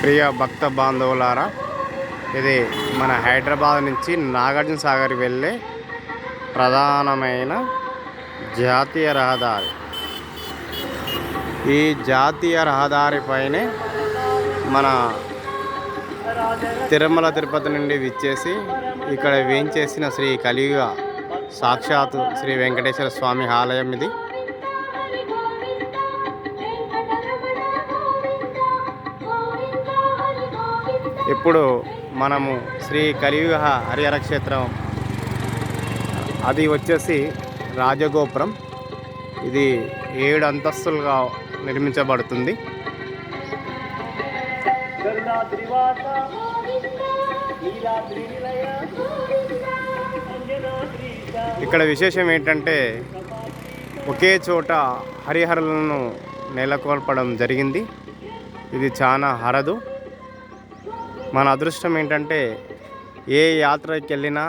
ప్రియ భక్త బాంధవులారా, ఇది మన హైదరాబాద్ నుంచి నాగార్జున సాగర్ వెళ్ళే ప్రధానమైన జాతీయ రహదారి. ఈ జాతీయ రహదారిపైనే మన తిరుమల తిరుపతి నుండి విచ్చేసి ఇక్కడ వేంచేసిన శ్రీ కలియుగ సాక్షాత్ శ్రీ వెంకటేశ్వర స్వామి ఆలయం ఇది. ఇప్పుడు మనము శ్రీ కలియుగ హరిహర క్షేత్రం, అది వచ్చేసి రాజగోపురం. ఇది 7 అంతస్తులుగా నిర్మించబడుతుంది. ఇక్కడ విశేషం ఏంటంటే ఒకే చోట హరిహరులను నెలకొల్పడం జరిగింది. ఇది చాలా అరుదు. మన అదృష్టం ఏంటంటే ఏ యాత్రకి వెళ్ళినా,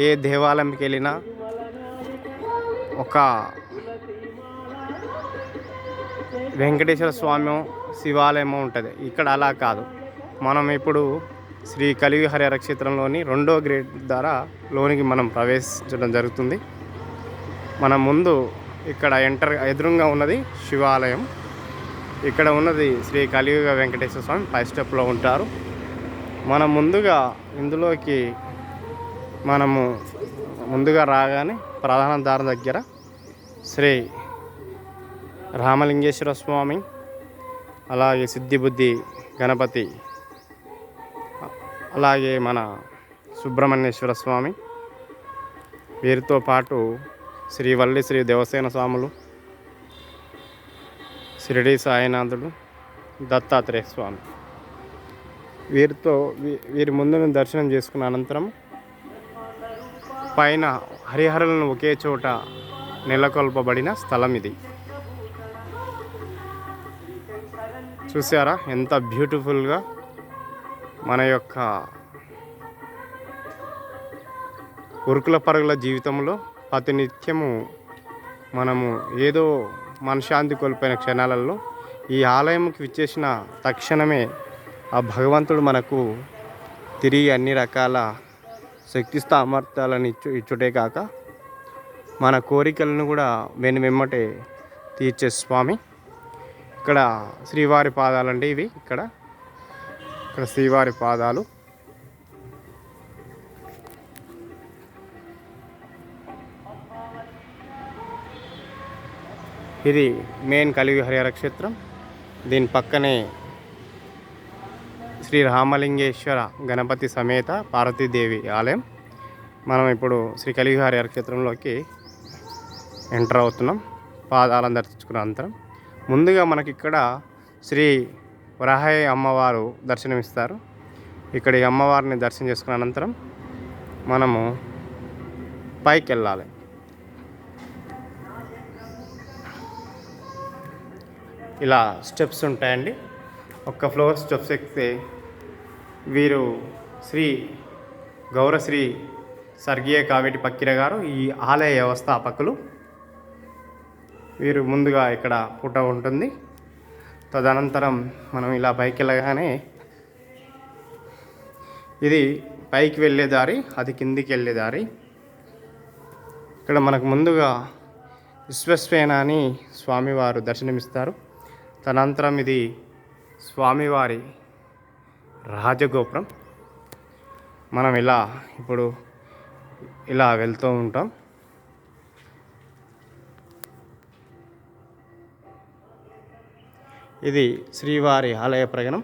ఏ దేవాలయంకి వెళ్ళినా ఒక వెంకటేశ్వర స్వామి శివాలయము ఉంటుంది. ఇక్కడ అలా కాదు. మనం ఇప్పుడు శ్రీ కలియుగ హరిహర క్షేత్రంలోని 2వ గేట్ ద్వారా లోనికి మనం ప్రవేశించడం జరుగుతుంది. మన ముందు ఇక్కడ ఎదురుగా ఉన్నది శివాలయం. ఇక్కడ ఉన్నది శ్రీ కలియుగ వెంకటేశ్వర స్వామి 5 స్టెప్లో ఉంటారు. మనం ముందుగా ఇందులోకి ముందుగా రాగానే ప్రధాన ద్వారం దగ్గర శ్రీ రామలింగేశ్వర స్వామి, అలాగే సిద్ధిబుద్ధి గణపతి, అలాగే మన సుబ్రహ్మణ్యేశ్వర స్వామి, వీరితో పాటు శ్రీ వల్లి శ్రీ దేవసేన స్వాములు, షిరిడి సాయినాథుడు, దత్తాత్రేయ స్వామి, వీరి ముందు దర్శనం చేసుకున్న అనంతరం పైన హరిహరులను ఒకే చోట నెలకొల్పబడిన స్థలం ఇది. చూసారా ఎంత బ్యూటిఫుల్గా మన యొక్క ఉరుకుల పరుగుల జీవితంలో ప్రతినిత్యము మనము ఏదో మనశ్శాంతి కోల్పోయిన క్షణాలలో ఈ ఆలయంకి విచ్చేసిన తక్షణమే ఆ భగవంతుడు మనకు తిరిగి అన్ని రకాల శక్తి సామర్థ్యాలను ఇచ్చుటే కాక మన కోరికలను కూడా వెమ్మటే తీర్చే స్వామి. ఇక్కడ శ్రీవారి పాదాలండి ఇవి. ఇక్కడ శ్రీవారి పాదాలు. ఇది మెయిన్ కలియుగ హరిహర క్షేత్రం. దీని పక్కనే శ్రీ రామలింగేశ్వర గణపతి సమేత పార్వతీదేవి ఆలయం. మనం ఇప్పుడు శ్రీ కలియుగ హరిహర క్షేత్రంలోకి ఎంటర్ అవుతున్నాం. పాదాలను దర్శించుకున్న అనంతరం ముందుగా మనకి ఇక్కడ శ్రీ వరాహి అమ్మవారు దర్శనమిస్తారు. ఇక్కడ ఈ అమ్మవారిని దర్శనం చేసుకున్న అనంతరం మనము పైకి వెళ్ళాలి. ఇలా స్టెప్స్ ఉంటాయండి. ఒక్క ఫ్లోర్ స్టెప్స్ ఎక్కితే వీరు శ్రీ గౌరశ్రీ స్వర్గీయ కావేటి పక్కిర గారు, ఈ ఆలయ వ్యవస్థాపకులు. వీరు ముందుగా ఇక్కడ ఫోటో ఉంటుంది. తదనంతరం మనం ఇలా పైకి వెళ్ళగానే ఇది పైకి వెళ్ళే దారి, అది కిందికి వెళ్ళే దారి. ఇక్కడ మనకు ముందుగా విశ్వస్వేన స్వామివారు దర్శనమిస్తారు. తదనంతరం ఇది స్వామివారి రాజగోపురం. మనం ఇప్పుడు ఇలా వెళ్తూ ఉంటాం. ఇది శ్రీవారి ఆలయ ప్రయాణం.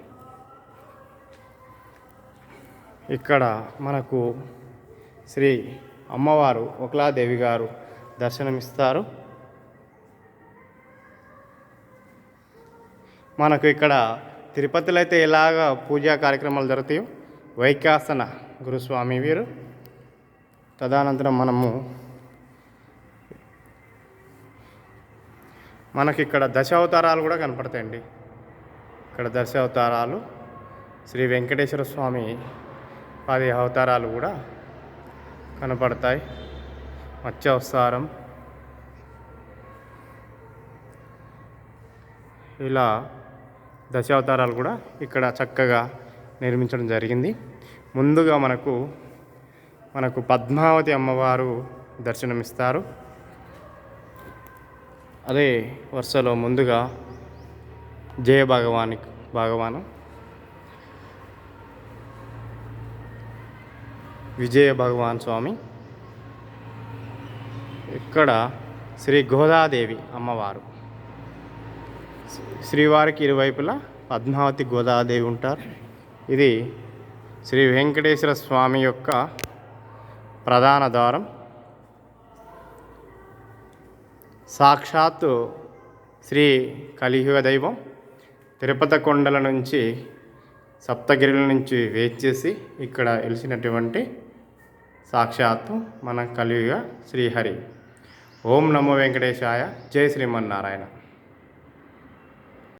ఇక్కడ మనకు శ్రీ అమ్మవారు ఒకలాదేవి గారు దర్శనమిస్తారు. మనకు ఇక్కడ తిరుపతిలో అయితే ఎలాగ పూజా కార్యక్రమాలు జరుగుతాయో వైకాసన గురుస్వామి వీరు. తదనంతరం మనకి ఇక్కడ దశావతారాలు కూడా కనపడతాయండి. ఇక్కడ దశావతారాలు శ్రీ వెంకటేశ్వర స్వామి 10 అవతారాలు కూడా కనపడతాయి. మత్స్యావతారం, ఇలా దశావతారాలు కూడా ఇక్కడ చక్కగా నిర్మించడం జరిగింది. ముందుగా మనకు పద్మావతి అమ్మవారు దర్శనమిస్తారు. అదే వరుసలో ముందుగా భగవాను విజయ భగవాన్ స్వామి, ఇక్కడ శ్రీ గోదాదేవి అమ్మవారు. శ్రీవారికి ఇరువైపులా పద్మావతి గోదాదేవి ఉంటారు. ఇది శ్రీ వెంకటేశ్వర స్వామి యొక్క ప్రధాన ద్వారం. సాక్షాత్తు శ్రీ కలియుగ దైవం తిరుపతి కొండల నుంచి సప్తగిరుల నుంచి వేచేసి ఇక్కడ వెలిసినటువంటి సాక్షాత్తు మన కలియుగ శ్రీహరి. ఓం నమో వెంకటేశాయ. జై శ్రీమన్నారాయణ.